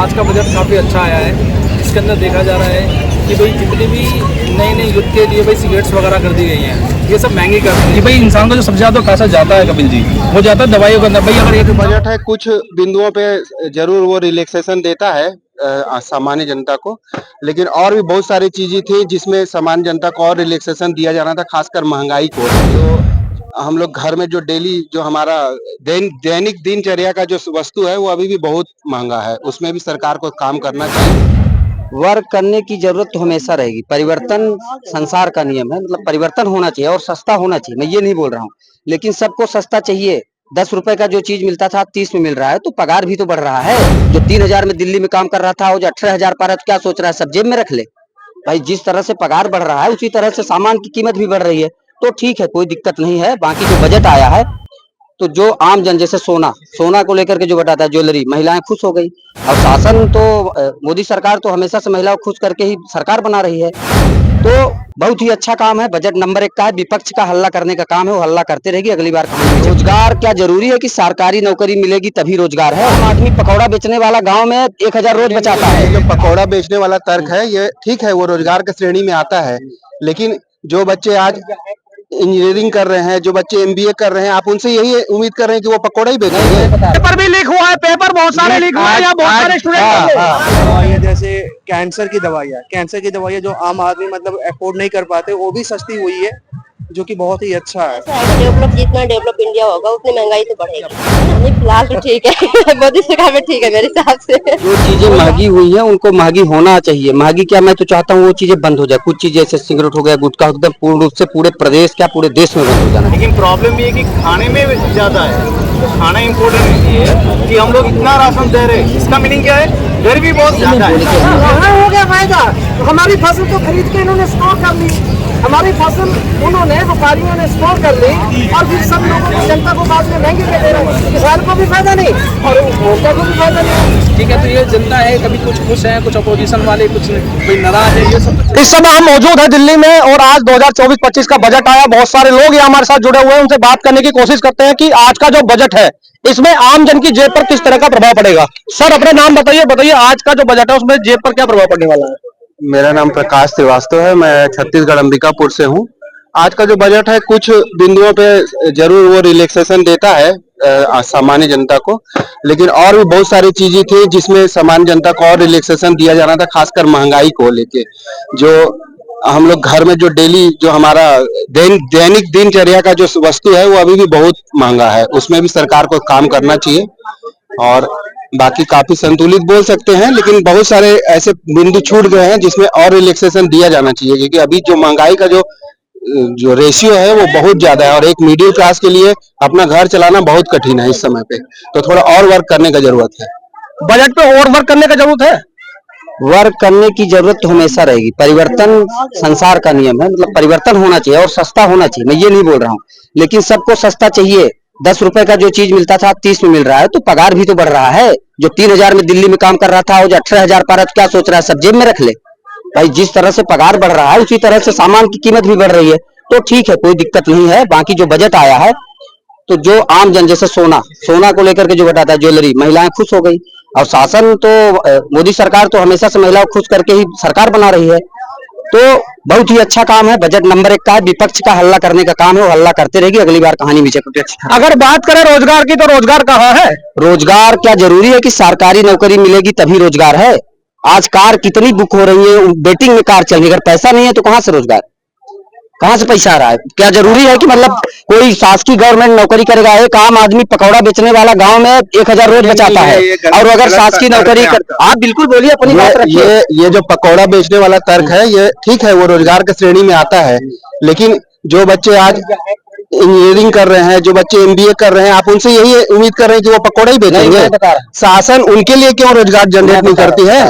आज का बजट काफ़ी अच्छा आया है। इसके अंदर देखा जा रहा है कि भाई जितनी भी नई नई युद्ध के लिए भाई सिगरेट्स वगैरह कर दी गई हैं, ये सब महंगी कर दी है। भाई इंसान का जो सबसे ज़्यादा पैसा जाता है कपिल जी, वो जाता है दवाइयों के अंदर। भाई अगर ये बजट है कुछ बिंदुओं पे जरूर वो रिलैक्सेशन देता है सामान्य जनता को, लेकिन और भी बहुत सारी चीजें थी जिसमें सामान्य जनता को और रिलैक्सेशन दिया जाना था, खासकर महंगाई को। जो हम लोग घर में जो डेली जो हमारा दैनिक दिनचर्या का जो वस्तु है वो अभी भी बहुत महंगा है, उसमें भी सरकार को काम करना चाहिए। वर्क करने की जरूरत तो हमेशा रहेगी। परिवर्तन संसार का नियम है, मतलब परिवर्तन होना चाहिए और सस्ता होना चाहिए। मैं ये नहीं बोल रहा हूँ, लेकिन सबको सस्ता चाहिए। 10 रुपए का जो चीज मिलता था 30 में मिल रहा है, तो पगार भी तो बढ़ रहा है। जो 3,000 में दिल्ली में काम कर रहा था, वो जो 18,000 पा रहा है, तो क्या सोच रहा है सब जेब में रख ले? भाई जिस तरह से पगार बढ़ रहा है उसी तरह से सामान की कीमत भी बढ़ रही है, तो ठीक है, कोई दिक्कत नहीं है। बाकी जो बजट आया है, तो जो आम जन, जैसे सोना को लेकर के जो बताता है, ज्वेलरी, महिलाएं खुश हो गई। और शासन तो मोदी सरकार तो हमेशा से महिलाओं को खुश करके ही सरकार बना रही है, तो बहुत ही अच्छा काम है। बजट नंबर 1 का है। विपक्ष का हल्ला करने का काम है, वो हल्ला करते रहेगी। अगली बार रोजगार क्या जरूरी है कि सरकारी नौकरी मिलेगी तभी रोजगार है? आम आदमी पकौड़ा बेचने वाला गाँव में 1,000 रोज बचाता है। जो पकौड़ा बेचने वाला तर्क है ये ठीक है, वो रोजगार की श्रेणी में आता है, लेकिन जो बच्चे आज इंजीनियरिंग कर रहे हैं, जो बच्चे एमबीए कर रहे हैं, आप उनसे यही उम्मीद कर रहे हैं कि वो पकौड़ा ही बेचेंगे? पेपर भी लीक हुआ है, पेपर बहुत सारे लीक हुए हैं, बहुत सारे स्टूडेंट। दवाइयाँ जैसे कैंसर की दवाइयाँ जो आम आदमी मतलब अफोर्ड नहीं कर पाते, वो भी सस्ती हुई है, जो कि बहुत ही अच्छा है। डेवलप जितना डेवलप इंडिया होगा उतनी महंगाई तो बढ़ेगी। फिलहाल तो ठीक है, मोदी सरकार में ठीक है मेरे हिसाब से। जो चीजें महंगी हुई है उनको महंगी होना चाहिए। महंगी क्या, मैं तो चाहता हूँ वो चीजें बंद हो जाए। कुछ चीजें जैसे सिगरेट हो गया, गुटखा हो गया, पूर्ण रूप से पूरे प्रदेश क्या पूरे देश में बंद हो जाना। लेकिन प्रॉब्लम ये है कि खाने में ज़्यादा है, तो खाना इम्पोर्टेंट नहीं है कि हम लोग इतना राशन दे रहे हैं। इसका मीनिंग क्या है? गर्मी बहुत ज़्यादा है। हो गया फायदा, हमारी फसल को खरीद के इन्होंने स्टोर कर ली। हमारी फसल उन्होंने व्यापारियों ने स्टोर कर ली और फिर सब लोगों को, जनता को बाद में महंगी दे रहे हैं। किसान को भी फायदा नहीं और उपभोक्ता को भी फायदा नहीं। ठीक है, तो ये जनता है, कभी कुछ खुश है, कुछ अपोजिशन वाले, कुछ कोई नाराज है, ये सब। इस समय हम मौजूद है दिल्ली में और आज 2024-25 का बजट आया। बहुत सारे लोग यहाँ हमारे साथ जुड़े हुए हैं, उनसे बात करने की कोशिश करते हैं कि आज का जो बजट है इसमें आम जन की जेब पर किस तरह का प्रभाव पड़ेगा। सर अपने नाम बताइए, आज का जो बजट है उसमें जेब पर क्या प्रभाव पड़ने वाला है? मेरा नाम प्रकाश श्रीवास्तव है, मैं छत्तीसगढ़ अंबिकापुर से हूँ। आज का जो बजट है कुछ बिंदुओं पे जरूर वो रिलैक्सेशन देता है सामान्य जनता को, लेकिन और भी बहुत सारी चीजें थी जिसमें सामान्य जनता को और रिलैक्सेशन दिया जाना था, खासकर महंगाई को लेके। जो हम लोग घर में जो डेली जो हमारा दैनिक दिनचर्या का जो वस्तु है वो अभी भी बहुत महंगा है, उसमें भी सरकार को काम करना चाहिए। और बाकी काफी संतुलित बोल सकते हैं, लेकिन बहुत सारे ऐसे बिंदु छूट गए हैं जिसमें और रिलैक्सेशन दिया जाना चाहिए, क्योंकि अभी जो महंगाई का जो रेशियो है वो बहुत ज्यादा है और एक मिडिल क्लास के लिए अपना घर चलाना बहुत कठिन है इस समय पे, तो थोड़ा और वर्क करने का जरूरत है। बजट पे और वर्क करने का जरूरत है। वर्क करने की जरूरत तो हमेशा रहेगी। परिवर्तन संसार का नियम है, मतलब परिवर्तन होना चाहिए और सस्ता होना चाहिए। मैं ये नहीं बोल रहा हूँ, लेकिन सबको सस्ता चाहिए। 10 रुपए का जो चीज मिलता था 30 में मिल रहा है, तो पगार भी तो बढ़ रहा है। जो 3,000 में दिल्ली में काम कर रहा था, वो जो 18,000 पा रहा है, तो क्या सोच रहा है सब जेब में रख ले? भाई जिस तरह से पगार बढ़ रहा है उसी तरह से सामान की कीमत भी बढ़ रही है, तो ठीक है, कोई दिक्कत नहीं है। बाकी जो बजट आया है, तो जो आम जन, जैसे सोना को लेकर के जो बताता है, ज्वेलरी, महिलाएं खुश हो गई। और शासन तो मोदी सरकार तो हमेशा से महिलाओं को खुश करके ही सरकार बना रही है, तो बहुत ही अच्छा काम है। बजट नंबर 1 का है। विपक्ष का हल्ला करने का काम है, वो हल्ला करते रहेगी। अगली बार कहानी भी अगर बात करें रोजगार की, तो रोजगार कहाँ है? रोजगार क्या जरूरी है कि सरकारी नौकरी मिलेगी तभी रोजगार है? आज कार कितनी बुक हो रही है, वेटिंग में कार चल रही है। अगर पैसा नहीं है तो कहाँ से रोजगार, कहाँ से पैसा आ रहा है? क्या जरूरी है कि मतलब कोई शासकीय गवर्नमेंट नौकरी करेगा? एक आम आदमी पकौड़ा बेचने वाला गांव में 1,000 रोज बचाता है, और अगर शासकीय नौकरी आप बिल्कुल बोलिए, अपनी बात रखिए। ये जो पकौड़ा बेचने वाला तर्क है ये ठीक है, वो रोजगार की श्रेणी में आता है, लेकिन जो बच्चे आज इंजीनियरिंग कर रहे हैं, जो बच्चे एमबीए कर रहे हैं, आप उनसे यही उम्मीद कर रहे हैं कि वो पकौड़ा ही बेचेंगे? शासन उनके लिए क्यों रोजगार जनरेट नहीं करती है?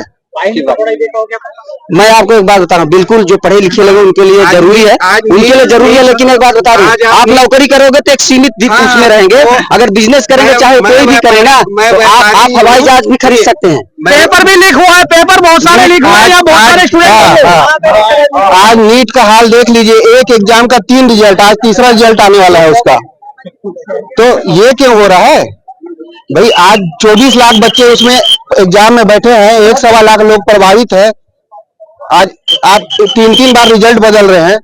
मैं आपको एक बात बता रहा हूँ, बिल्कुल जो पढ़े लिखे लोग उनके लिए जरूरी है, उनके लिए जरूरी है। लेकिन एक बात बता रहा हूँ, आप नौकरी करोगे तो एक सीमित उसमें रहेंगे। अगर बिजनेस करेंगे, चाहे कोई भी करे ना, तो आप हवाई जहाज भी खरीद सकते हैं। पेपर भी लीक हुआ है, पेपर बहुत सारे लीक हुए हैं, बहुत सारे स्टूडेंट। आज नीट का हाल देख लीजिए, एक एग्जाम का 3 रिजल्ट, आज तीसरा रिजल्ट आने वाला है उसका। तो ये क्यों हो रहा है भाई? आज 24 लाख बच्चे उसमें एग्जाम में बैठे हैं, 1.25 लाख लोग प्रभावित है। आज आप 3-3 बार रिजल्ट बदल रहे हैं,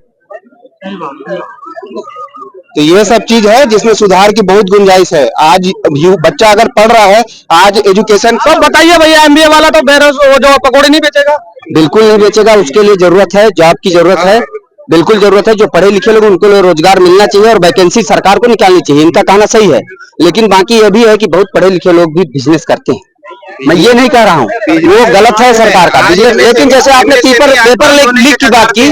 तो ये सब चीज है जिसमें सुधार की बहुत गुंजाइश है। आज बच्चा अगर पढ़ रहा है, आज एजुकेशन तो बताइए भैया, एमबीए वाला तो जो पकौड़े नहीं बेचेगा? बिल्कुल नहीं बेचेगा, उसके लिए जरूरत है, जॉब की जरूरत है, बिल्कुल जरूरत है। जो पढ़े लिखे लोग उनको लिए रोजगार मिलना चाहिए और वैकेंसी सरकार को निकालनी चाहिए, इनका कहना सही है। लेकिन बाकी ये भी है कि बहुत पढ़े लिखे लोग भी बिजनेस करते हैं, मैं ये नहीं कह रहा हूँ, वो गलत है सरकार का बिजनेस। लेकिन जैसे आपने पेपर लीक की बात की,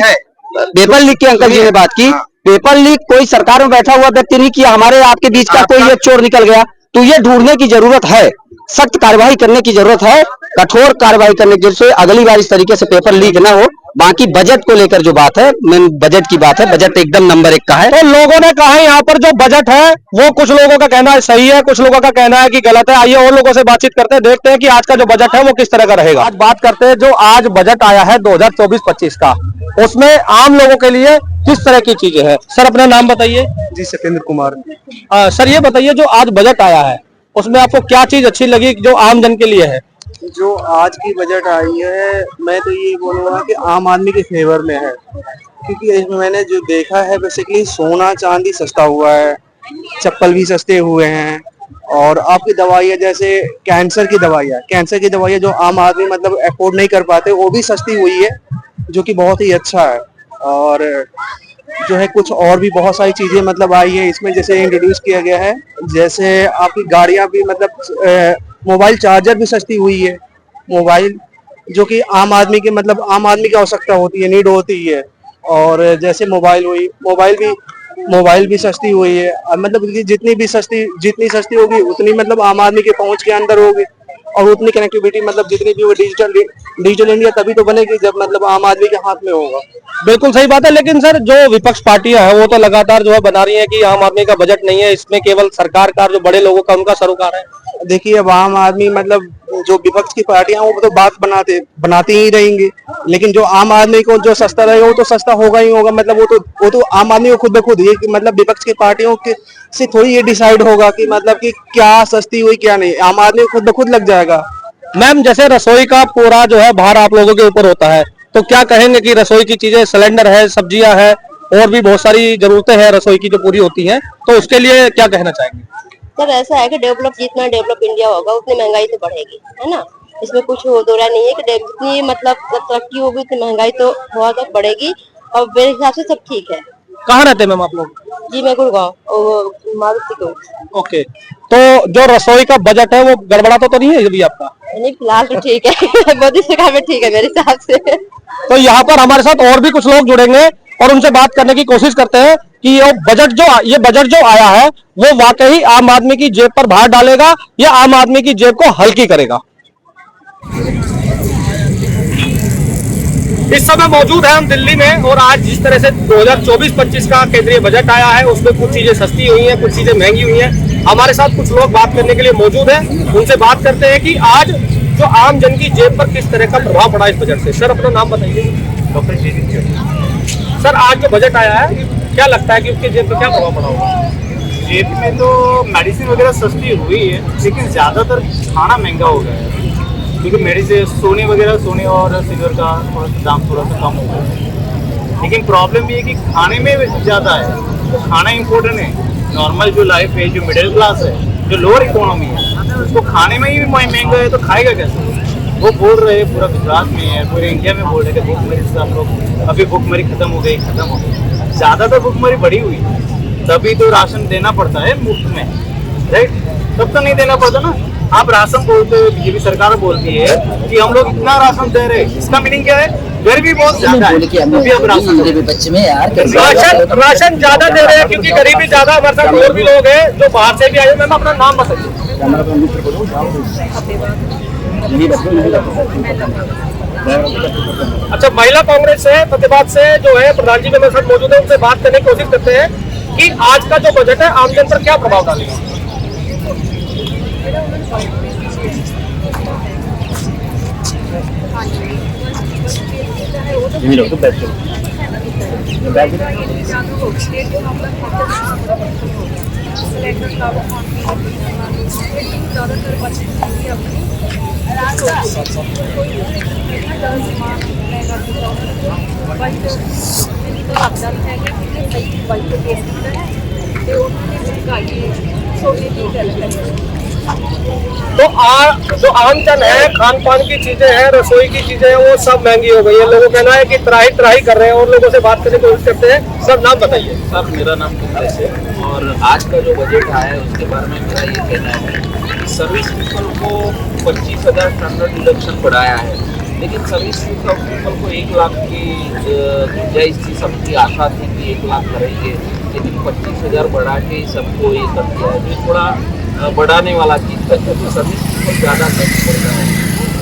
पेपर लीक की अंकल जी ने बात की, पेपर लीक कोई सरकार में बैठा हुआ व्यक्ति नहीं किया, हमारे आपके बीच का कोई एक चोर निकल गया, तो ये ढूंढने की जरूरत है, सख्त कार्रवाई करने की जरूरत है, कठोर कार्रवाई करने की, जिससे अगली बार इस तरीके से पेपर लीक ना हो। बाकी बजट को लेकर जो बात है, मेन बजट की बात है, बजट एकदम नंबर 1 का है। तो लोगों ने कहा है यहाँ पर जो बजट है वो कुछ लोगों का कहना है सही है, कुछ लोगों का कहना है कि गलत है। आइए और लोगों से बातचीत करते हैं, देखते हैं कि आज का जो बजट है वो किस तरह का रहेगा। आज बात करते हैं जो आज बजट आया है 2024-25 का, उसमें आम लोगों के लिए किस तरह की चीजें हैं। सर अपना नाम बताइए। जी सत्येंद्र कुमार। सर ये बताइए जो आज बजट आया है उसमें आपको क्या चीज अच्छी लगी जो आम जन के लिए है? जो आज की बजट आई है, मैं तो ये बोलूंगा कि आम आदमी के फेवर में है, क्योंकि इसमें मैंने जो देखा है बेसिकली सोना चांदी सस्ता हुआ है, चप्पल भी सस्ते हुए हैं, और आपकी दवाइयाँ जैसे कैंसर की दवाइयाँ जो आम आदमी मतलब अफोर्ड नहीं कर पाते वो भी सस्ती हुई है, जो कि बहुत ही अच्छा है। और जो है कुछ और भी बहुत सारी चीजें मतलब आई है इसमें, जैसे इंट्रोड्यूस किया गया है, जैसे आपकी गाड़ियां भी मतलब मोबाइल चार्जर भी सस्ती हुई है, मोबाइल जो कि आम आदमी के मतलब आम आदमी की आवश्यकता होती है, नीड होती है। और जैसे मोबाइल भी सस्ती हुई है, मतलब कि जितनी सस्ती होगी उतनी मतलब आम आदमी के पहुंच के अंदर होगी, और उतनी कनेक्टिविटी मतलब जितनी भी वो डिजिटल इंडिया तभी तो बनेगी जब मतलब आम आदमी के हाथ में होगा। बिल्कुल सही बात है, लेकिन सर जो विपक्ष पार्टियां हैं वो तो लगातार जो है बना रही हैं कि आम आदमी का बजट नहीं है, इसमें केवल सरकार का जो बड़े लोगों का उनका सरोकार है। देखिए अब आम आदमी मतलब जो विपक्ष की पार्टियां वो तो बात बनाती ही रहेंगी, लेकिन जो आम आदमी को जो सस्ता रहेगा वो तो सस्ता होगा ही होगा। मतलब वो तो आम आदमी को खुद ब खुद ये मतलब विपक्ष की पार्टियों के से थोड़ी ये डिसाइड होगा कि मतलब कि क्या सस्ती हुई क्या नहीं, आम आदमी को खुद ब खुद लग जाएगा। मैम जैसे रसोई का पूरा जो है भार आप लोगों के ऊपर होता है, तो क्या कहेंगे कि रसोई की चीजें, सिलेंडर है, सब्जियां है और भी बहुत सारी जरूरतें हैं रसोई की जो पूरी होती हैं, तो उसके लिए क्या कहना चाहेंगे? सर ऐसा है कि जितना डेवलप इंडिया होगा उतनी महंगाई तो बढ़ेगी, है ना। इसमें कुछ दो राय नहीं है कि जितनी मतलब तरक्की होगी उतनी महंगाई तो बहुत बढ़ेगी, और मेरे हिसाब से सब ठीक है। कहाँ रहते हैं मैम आप लोग? जी मैं गुड़गांव मारुति को। ओके, तो जो रसोई का बजट है वो गड़बड़ा तो नहीं है अभी आपका? नहीं फिलहाल तो ठीक है मोदी सरकार में ठीक है मेरे हिसाब से। तो यहाँ पर हमारे साथ और भी कुछ लोग जुड़ेंगे और उनसे बात करने की कोशिश करते हैं कि ये बजट जो आया है वो वाकई आम आदमी की जेब पर भार डालेगा या आम आदमी की जेब को हल्की करेगा। इस समय मौजूद है हम दिल्ली में, और आज जिस तरह से 2024-25 का केंद्रीय बजट आया है उसमें कुछ चीजें सस्ती हुई हैं, कुछ चीजें महंगी हुई हैं। हमारे साथ कुछ लोग बात करने के लिए मौजूद हैं, उनसे बात करते हैं कि आज जो आम जन की जेब पर किस तरह का प्रभाव पड़ा इस बजट से। सर अपना नाम बताइए। डॉक्टर जी। सर आज जो बजट आया है क्या लगता है कि उसके जेब पर क्या प्रभाव पड़ा होगा? जेब में तो मेडिसिन वगैरह सस्ती हुई है, लेकिन ज़्यादातर खाना महंगा हो गया है, क्योंकि मेडिसिन सोने और सिल्वर का दाम थोड़ा सा कम हो गया है। लेकिन प्रॉब्लम ये है कि खाने में ज़्यादा है, तो खाना इम्पोर्टेंट है। नॉर्मल जो लाइफ है, जो मिडिल क्लास है, जो लोअर इकोनॉमी है, उसको खाने में ही महंगा है तो खाएगा कैसे? वो बोल रहे हैं, पूरा गुजरात में है, पूरे इंडिया में बोल रहे हैं कि भुखमरी से हम लोग अभी भुखमरी खत्म हो गई। ज़्यादातर भुखमरी बढ़ी हुई है, तभी तो राशन देना पड़ता है मुफ्त में, राइट? तब तो नहीं देना पड़ता ना। आप राशन बोलते हो, बीजेपी सरकार बोलती है कि हम लोग इतना राशन दे रहे हैं, इसका मीनिंग क्या है? गरीबी बहुत ज्यादा है, अभी अब राशन ज्यादा दे रहे हैं क्योंकि गरीबी ज्यादा। हमारे साथ और भी लोग हैं जो बाहर से भी आए। मैम अपना नाम बताइए। अच्छा, महिला कांग्रेस से फतेहाबाद से जो है प्रधान जी मेरे साथ मौजूद है, उनसे बात करने की कोशिश करते हैं कि आज का जो बजट है आम जन पर क्या प्रभाव डालेगा। तो जो आम जन है, खान पान की चीजें हैं, रसोई की चीजें हैं, वो सब महंगी हो गई है। लोगों का कहना है कि त्राही त्राही कर रहे हैं और लोगों से बात करने की कोशिश करते हैं। सर नाम बताइए। सर मेरा नाम कुंदन है और आज का जो बजट आया है उसके बारे में मेरा ये कहना है, सर्विस पीपल को 25,000 स्टैंडर्ड डिडक्शन बढ़ाया है, लेकिन सर्विस पीपल को 1 लाख की गुंजाइश थी, सबकी आशा थी कि 1 लाख करेंगे, लेकिन 25,000 बढ़ा के सबको ये कर दिया है। ये थोड़ा बढ़ाने वाला चीज़ है, क्योंकि सर्विस पीपल ज़्यादा टैक्स पड़ रहा है।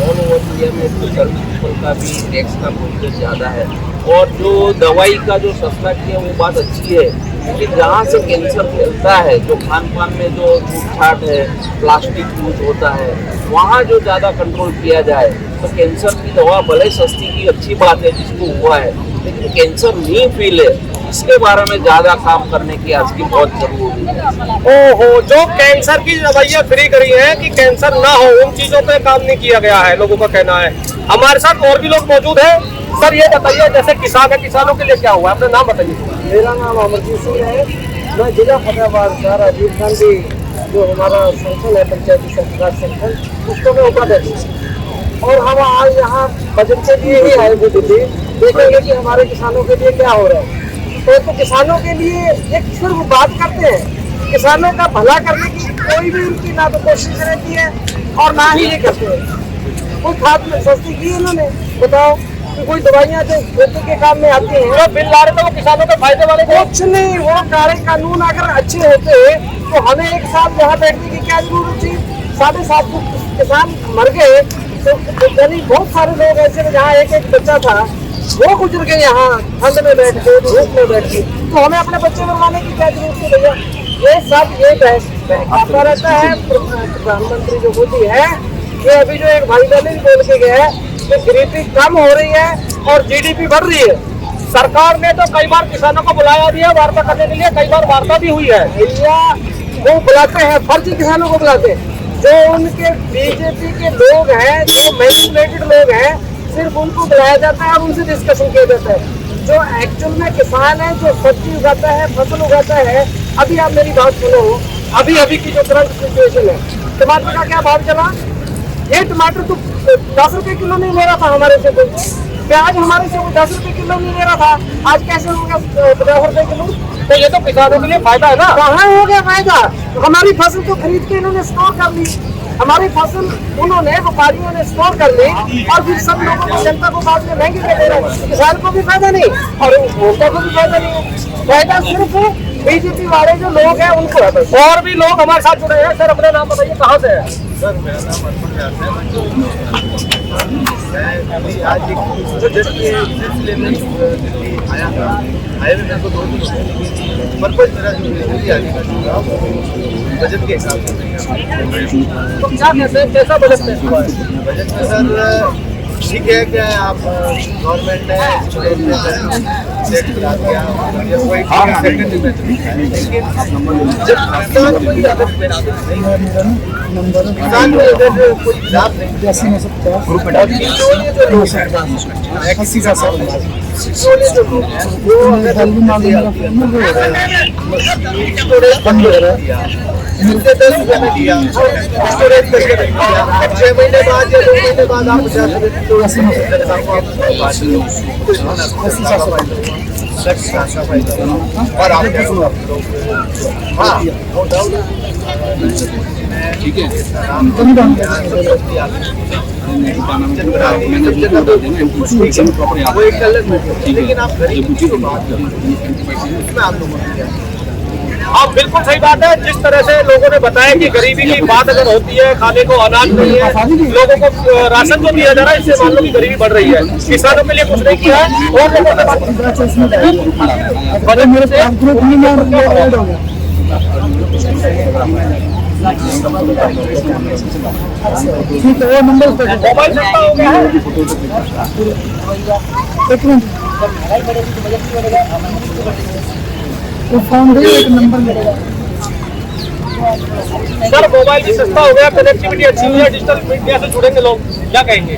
ऑल ओवर इंडिया में तो सर्विस पीपल का भी टैक्स का बोझ ज़्यादा है। और जो दवाई का जो सस्ता किया वो बात अच्छी है, लेकिन जहाँ से कैंसर फैलता है, जो खान पान में जो छूट छाट है, प्लास्टिक यूज होता है, वहाँ जो ज़्यादा कंट्रोल किया जाए तो कैंसर की दवा भले सस्ती की अच्छी बात है जिसको हुआ है, लेकिन कैंसर नहीं फैले इसके बारे में ज्यादा काम करने की आज की बहुत जरूरी है। ओहो, जो कैंसर की दवाइयाँ फ्री करी हैं कि कैंसर ना हो, उन चीजों पे काम नहीं किया गया है, लोगों का कहना है। हमारे साथ और भी लोग मौजूद हैं। सर ये बताइए, जैसे किसान है, किसानों के लिए क्या हुआ है? अपना नाम बताइए। मेरा नाम अमरजीत सिंह है। मैं जिला फतेहाबाद का राजीव गांधी जो हमारा संगठन है, पंचायती सरकार संगठन, उसको मैं उपाध्यक्ष हूँ। और हम आज यहाँ बजट के लिए ही आए थे दिल्ली, देखेंगे कि हमारे किसानों के लिए क्या हो रहा है। तो किसानों के लिए एक सिर्फ बात करते हैं, किसानों का भला करने की कोई भी उनकी ना तो कोशिश रहती है और ना ही ये करते हैं। कोई खाद में सस्ती की इन्होंने, बताओ कि कोई दवाइयाँ जो खेती के काम में आती हैं, जो बिल ला रहे थे वो किसानों के फायदे वाले थे। कुछ नहीं, वो कार्य कानून अगर अच्छे होते तो हमें एक साल यहाँ बैठने की क्या जरूरत थी। 750 किसान मर गए, तो यानी बहुत सारे लोग ऐसे जहाँ एक एक बच्चा था वो गुजर गए यहाँ ठंड में बैठ के, धूप में बैठ के। तो हमें अपने बच्चे मरवाने की क्या जरूरत है भैया? ये सब ये बहस आता रहता है। प्रधानमंत्री जो मोदी है, ये अभी जो एक भाई बहन बोल के गया है कि गरीबी कम हो रही है और जीडीपी बढ़ रही है। सरकार ने तो कई बार किसानों को बुलाया भी है वार्ता करने के लिए, कई बार वार्ता भी हुई है। भैया वो बुलाते हैं, फर्जी किसानों को बुलाते हैं। जो उनके बीजेपी के लोग हैं, जो मैनिपुलेटेड लोग हैं, सिर्फ उनको बुलाया जाता है और उनसे डिस्कशन किया जाता है। जो एक्चुअल में किसान है, जो सब्जी उगाता है, फसल उगाता है। अभी आप मेरी बात सुनो, अभी अभी की जो करंट सिचुएशन है, टमाटर का क्या भाव चला? ये टमाटर तो 10 रुपए किलो नहीं ले रहा था हमारे से, कोई प्याज हमारे से 10 रुपए किलो नहीं ले रहा था, आज कैसे होगा 50 रुपए किलो? तो ये तो किसानों के लिए फायदा है ना। कहाँ हो गया फायदा? हमारी फसल को खरीद के इन्होंने स्टोर कर ली, हमारी फसल उन्होंने व्यापारियों ने स्टोर कर ली और फिर सब लोगों को, जनता को बाद में महंगी दे रहे हैं। किसान को भी फायदा नहीं और उपभोक्ता को भी फायदा नहीं है। फायदा सिर्फ बीजेपी वाले जो लोग हैं उनको है बस। और भी लोग हमारे साथ जुड़े हैं। सर अपना नाम बताइए, कहाँ से है? सर मेरा नाम अर्पण व्यास है। मैं अभी आज एक बजट के सिलसिले में दिल्ली आया था। आए हुए मेरे को 2 दिन हो गए। पर्पज मेरा जो दिल्ली आने का था वो बजट के हिसाब से नहीं है। तो क्या कहते हैं, कैसा बजट पेश हुआ है? बजट में सर ठीक है कि आप गवर्नमेंट ने स्टेट में सेट करा दिया, या कोई सेक्टर में, लेकिन जब किसान कोई अगर बेनिफिट नहीं है, किसान को अगर कोई लाभ नहीं, और किसानों जो लोग हैं, किसी का सब किसानों जो लोग हैं वो अगर बंद हो रहा है, मुझे 10 रुपये में दिया, स्टोरेज करके रख दिया, 6 महीने बाद या 2 महीने बाद आप 50 रुपये और आप हाँ ठीक है। वो एक अलग है, लेकिन आप गरीब की बात करें उसमें आप लोगों ने हाँ बिल्कुल सही बात है। जिस तरह से लोगों ने बताया कि गरीबी की बात अगर होती है, खाने को अनाज नहीं है, लोगों को राशन जो दिया जा रहा है, इससे मान लो की गरीबी बढ़ रही है। किसानों के लिए कुछ नहीं किया है। और लोगों से मोबाइल सस्ता हो गया है। तो फोन दे, एक नंबर मिलेगा। सर मोबाइल भी सस्ता हो गया, कनेक्टिविटी अच्छी हुई है, डिजिटल मीडिया से जुड़ेंगे लोग, क्या कहेंगे?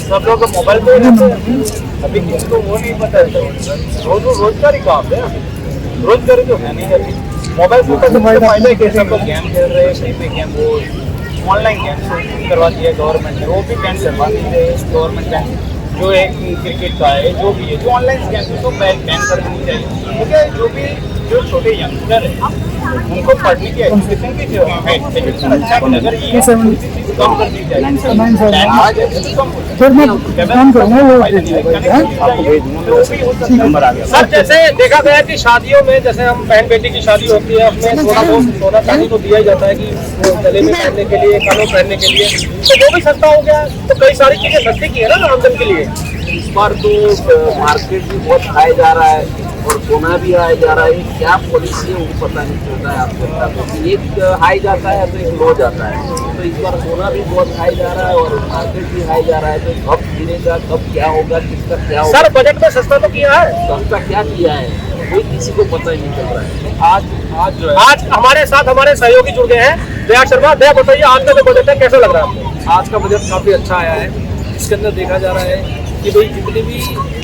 सब लोग मोबाइल पे रहते हैं। अभी किसी को वो नहीं पता है, रोजगारी काम है, रोजगारी तो है नहीं अभी। मोबाइल फोन का सबसे फायदा है कि सब लोग गेम खेल रहे हैं, कहीं पे गेम वो ऑनलाइन गेम करवा दिया गवर्नमेंट ने, वो भी बैन करवा दी है गवर्नमेंट बैन। जो एक क्रिकेट का है, जो भी है, जो ऑनलाइन गेम है तो बैन कर देनी चाहिए, क्योंकि जो भी जो छोटे यंगस्टर है उनको पढ़ने की एजुकेशन की जो है एजुकेशन अच्छा है, अगर ये कम कर दी जाए नंबर आ गया। सर जैसे देखा गया कि शादियों में, जैसे हम बहन बेटी की शादी होती है, अपने थोड़ा बहुत सोना चांदी तो दिया ही जाता है कि वो गले में पहनने के लिए, कानों में पहनने के लिए, तो वो भी सस्ता हो गया। तो कई सारी चीजें सस्ती की है ना आमदन के लिए। इस बार तो मार्केट भी बहुत हाई जा रहा है और सोना भी हाई जा रहा है। क्या पॉलिसी है वो पता नहीं चलता है आपको, एक हाई जाता है तो एक लो जाता है। तो इस बार सोना भी बहुत हाई जा रहा है और मार्केट भी हाई जा रहा है, तो कब गिरेगा, कब क्या होगा, किसका क्या होगा। सर बजट में सस्ता तो किया है, सस्ता क्या किया है कोई किसी को पता ही नहीं चल रहा है। आज हमारे साथ हमारे सहयोगी जुड़ गए हैं, दया शर्मा। दया बताइए, आज का जो बजट है कैसा लग रहा है आपको? आज का बजट काफ़ी अच्छा आया है। इसके अंदर देखा जा रहा है कि भाई जितनी भी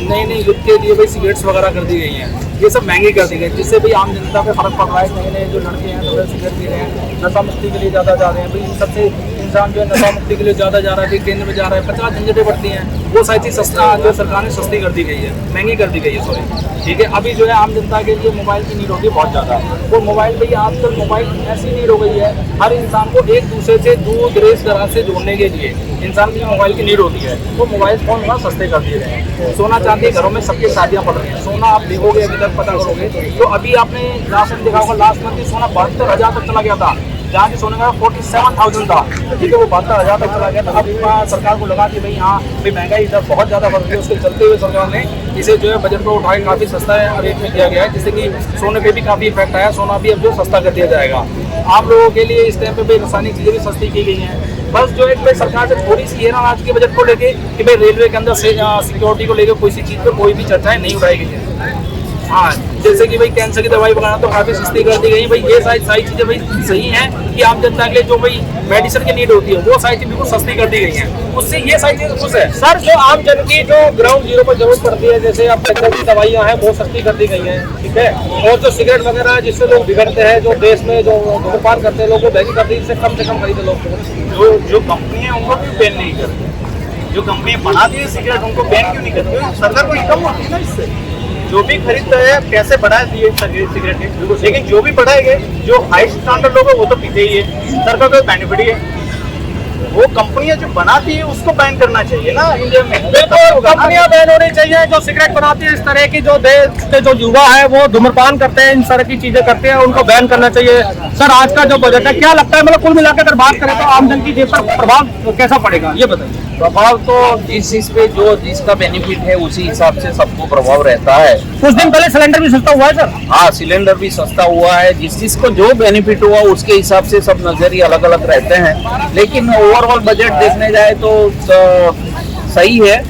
नई युद्ध के लिए भाई सिगरेट्स वगैरह कर दी गई हैं, ये सब महंगी कर दी गई, जिससे भाई आम जनता पे फर्क पड़ रहा है। नए जो लड़के हैं तो सिगरेट पी रहे हैं, नशा मुक्ति के लिए ज़्यादा जा रहे हैं। भाई इन सबसे इंसान जो है नशा मुक्ति के लिए ज़्यादा जा रहा है, केंद्र में जा रहा है, 50 झंझटें बढ़ती हैं, वो सारी चीज़ सस्ता जो सरकार ने सस्ती कर दी गई है, महंगी कर दी गई है, सॉरी। ठीक है, अभी जो है आम जनता के लिए मोबाइल की नीड होती है बहुत ज़्यादा। वो मोबाइल भाई आजकल मोबाइल ऐसी नीड हो गई है, हर इंसान को एक दूसरे से दूर दराज दराज से जोड़ने के लिए इंसान की मोबाइल की नीड होती है। वो मोबाइल फ़ोन वहाँ सस्ते कर दिए गए हैं। सोना चांदी घरों में सबके शादियाँ पड़ रही हैं। सोना आप देखोगे, अभी तक पता करोगे तो अभी आपने लास्ट में देखा होगा, लास्ट मंथ सोना 72,000 तक चला गया था, जहाँ की सोने का 47,000 था। ठीक है, वो 72,000 तक चला गया था। अब सरकार को लगा कि भाई हाँ भाई महंगाई इधर बहुत ज़्यादा बढ़ रही है, उसके चलते हुए सरकार ने इसे जो है बजट को उठाए काफ़ी सस्ता रेट में किया गया है, जिससे कि सोने पे भी काफ़ी इफेक्ट आया। सोना भी अब जो सस्ता कर दिया जाएगा आम लोगों के लिए। इस टाइम पे भाई रासायनिक चीज़ें भी सस्ती की गई हैं। बस जो है भाई सरकार से थोड़ी सी है ना आज के बजट को लेके कि भाई रेलवे के अंदर से सिक्योरिटी को लेकर कोई सी चीज़ पर कोई भी चर्चाएं नहीं उठाई गई है। हाँ, जैसे कि भाई कैंसर की दवाई वगैरह तो काफ़ी सस्ती कर दी गई। भाई ये सारी चीज़ें भाई सही हैं कि आम जनता के लिए जो भाई मेडिसिन की नीड होती है वो सारी चीज़ बिल्कुल सस्ती कर दी गई हैं, उससे ये सारी चीज़ें खुश है। सर जो आम जन की जो ग्राउंड जीरो पर जरूरत पड़ती है, जैसे अब कैंसर की दवाइयाँ हैं वो सस्ती कर दी गई हैं, ठीक है, और जो सिगरेट वगैरह जिससे लोग बिगड़ते हैं, जो देश में जो धूम्रपान करते हैं, लोग वो महंगी करते हैं, इससे कम से कम खरीदे लोग। जो कंपनी है उनको भी बैन नहीं करती, जो कंपनी बनाती है सिगरेट उनको बैन क्यों नहीं करती? सरकार को इनकम होती है ना इससे। जो भी खरीदता है पैसे बढ़ा दिए सिगरेट के, लेकिन जो भी बढ़ाएंगे जो हाई स्टैंडर्ड लोग हैं वो तो पीते ही है। सरकार को बेनिफिट ही है। वो कंपनियां जो बनाती है उसको बैन करना चाहिए ना इंडिया में। बिल्कुल, कंपनियां बैन होनी चाहिए जो सिगरेट बनाती है। इस तरह की जो देश के जो युवा है वो धूम्रपान करते हैं, इन तरह की चीजें करते हैं, उनको बैन करना चाहिए। सर आज का जो बजट है क्या लगता है, मतलब कुल मिलाकर अगर बात करें तो आमदन की जेब पर प्रभाव कैसा पड़ेगा, ये बताइए। प्रभाव तो जिस चीज पे जो जिसका बेनिफिट है उसी हिसाब से सबको प्रभाव रहता है। कुछ दिन पहले सिलेंडर भी सस्ता हुआ है सर। हाँ, सिलेंडर भी सस्ता हुआ है। जिस चीज को जो बेनिफिट हुआ उसके हिसाब से सब नजरिए अलग अलग रहते हैं, लेकिन ओवरऑल बजट देखने जाए तो सही है।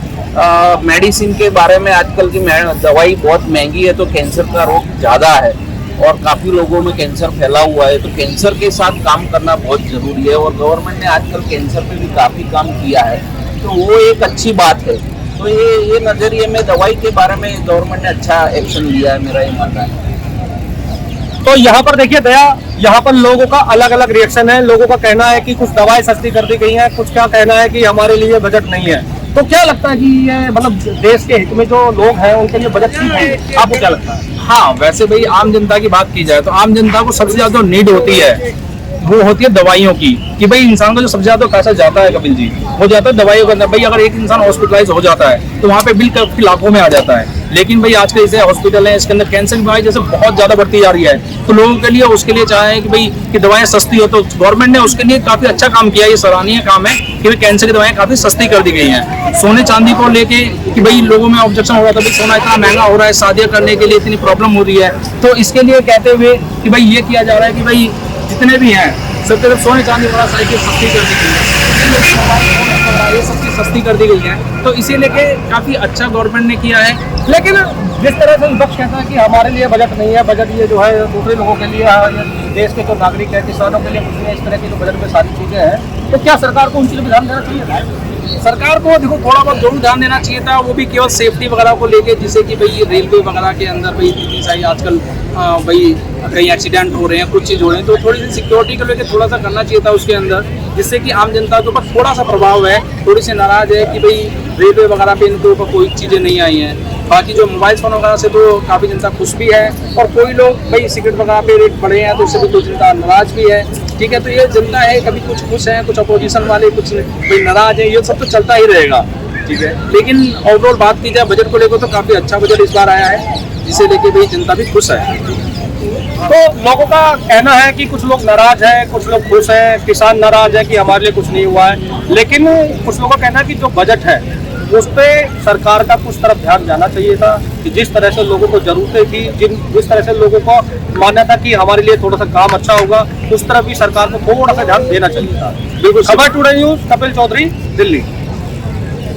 मेडिसिन के बारे में आजकल की दवाई बहुत महंगी है, तो कैंसर का रोग ज्यादा है और काफी लोगों में कैंसर फैला हुआ है, तो कैंसर के साथ काम करना बहुत जरूरी है। और गवर्नमेंट ने आजकल कैंसर पे भी काफी काम किया है, तो वो एक अच्छी बात है। तो ये नजरिए में दवाई के बारे में गवर्नमेंट ने अच्छा एक्शन लिया है, मेरा ये मानना है। तो यहाँ पर देखिए दया, यहाँ पर लोगों का अलग अलग रिएक्शन है। लोगों का कहना है कि कुछ दवाएं सस्ती कर दी गई हैं, कुछ क्या कहना है कि हमारे लिए बजट नहीं है। तो क्या लगता है कि ये मतलब देश के हित में जो लोग हैं उनके लिए बजट ठीक है, आपको क्या लगता है? हाँ, वैसे भाई आम जनता की बात की जाए तो आम जनता को सबसे ज्यादा नीड होती है वो होती है दवाइयों की, कि भाई इंसान का जो सबसे ज्यादा पैसा जाता है कपिल जी, वो जाता है दवाइयों के अंदर। भाई अगर एक इंसान हॉस्पिटलाइज हो जाता है तो वहाँ पे बिल काफी लाखों में आ जाता है। लेकिन भाई आज के जैसे हॉस्पिटल है, इसके अंदर कैंसर की बीमारी जैसे बहुत ज्यादा बढ़ती जा रही है, तो लोगों के लिए उसके लिए चाहे कि भाई कि दवाएं सस्ती हो, तो गवर्नमेंट ने उसके लिए काफी अच्छा काम किया। ये सराहनीय काम है कि भाई कैंसर की दवाएं काफी सस्ती कर दी गई हैं। सोने चांदी को लेके कि भाई लोगों में ऑब्जेक्शन हो रहा था, भाई सोना इतना महंगा हो रहा है, शादियां करने के लिए इतनी प्रॉब्लम हो रही है, तो इसके लिए कहते हुए कि भाई ये किया जा रहा है कि भाई जितने भी हैं सबके सब सोने चांदी वाला साइकिल सस्ती कर दी गई है, ये सब चीज़ सस्ती कर दी गई है। तो इसी लेके काफ़ी अच्छा गवर्नमेंट ने किया है। लेकिन जिस तरह से विपक्ष कहता है कि हमारे लिए बजट नहीं है, बजट ये जो है दूसरे लोगों के लिए है, ये देश के जो नागरिक है, किसानों के लिए कुछ नहीं है, इस तरह की जो बजट में सारी चीजें हैं, तो क्या सरकार को उन चीजों पर ध्यान देना चाहिए? सरकार को देखो थोड़ा बहुत जरूर ध्यान देना चाहिए था, वो भी केवल सेफ्टी वगैरह को लेके, जिससे कि भाई रेलवे वगैरह के अंदर भाई इतनी सारी आजकल भाई कहीं एक्सीडेंट हो रहे हैं, कुछ चीज़ हो रही है, तो थोड़ी सी सिक्योरिटी को लेकर थोड़ा सा करना चाहिए था उसके अंदर, जिससे कि आम जनता के ऊपर थोड़ा सा प्रभाव है, थोड़ी सी नाराज है कि भाई रेलवे वगैरह पे इनके ऊपर कोई चीज़ें नहीं आई हैं। बाकी जो मोबाइल फ़ोन वगैरह से तो काफ़ी जनता खुश भी है, और कोई लोग भाई सिगरेट वगैरह पे रेट बढ़े हैं तो उससे भी कोई जनता नाराज भी है। ठीक है, तो ये जनता है, कभी कुछ खुश है, कुछ अपोजिशन वाले कुछ भाई नाराज है, ये सब तो चलता ही रहेगा। ठीक है, लेकिन ओवरऑल बात की जाए बजट को लेकर तो काफ़ी अच्छा बजट इस बार आया है, जिसे लेके भाई जनता भी खुश है। तो लोगों का कहना है कि कुछ लोग नाराज हैं, कुछ लोग खुश हैं, किसान नाराज है कि हमारे लिए कुछ नहीं हुआ है, लेकिन कुछ लोगों का कहना है कि जो बजट है उस पे सरकार का कुछ तरफ ध्यान जाना चाहिए था, कि जिस तरह से लोगों को जरूरतें थी, जिस तरह से लोगों को मानना था कि हमारे लिए थोड़ा सा काम अच्छा होगा, उस तरफ भी सरकार को थोड़ा सा ध्यान देना चाहिए था। बिल्कुल। खबर टुडे न्यूज, कपिल चौधरी, दिल्ली।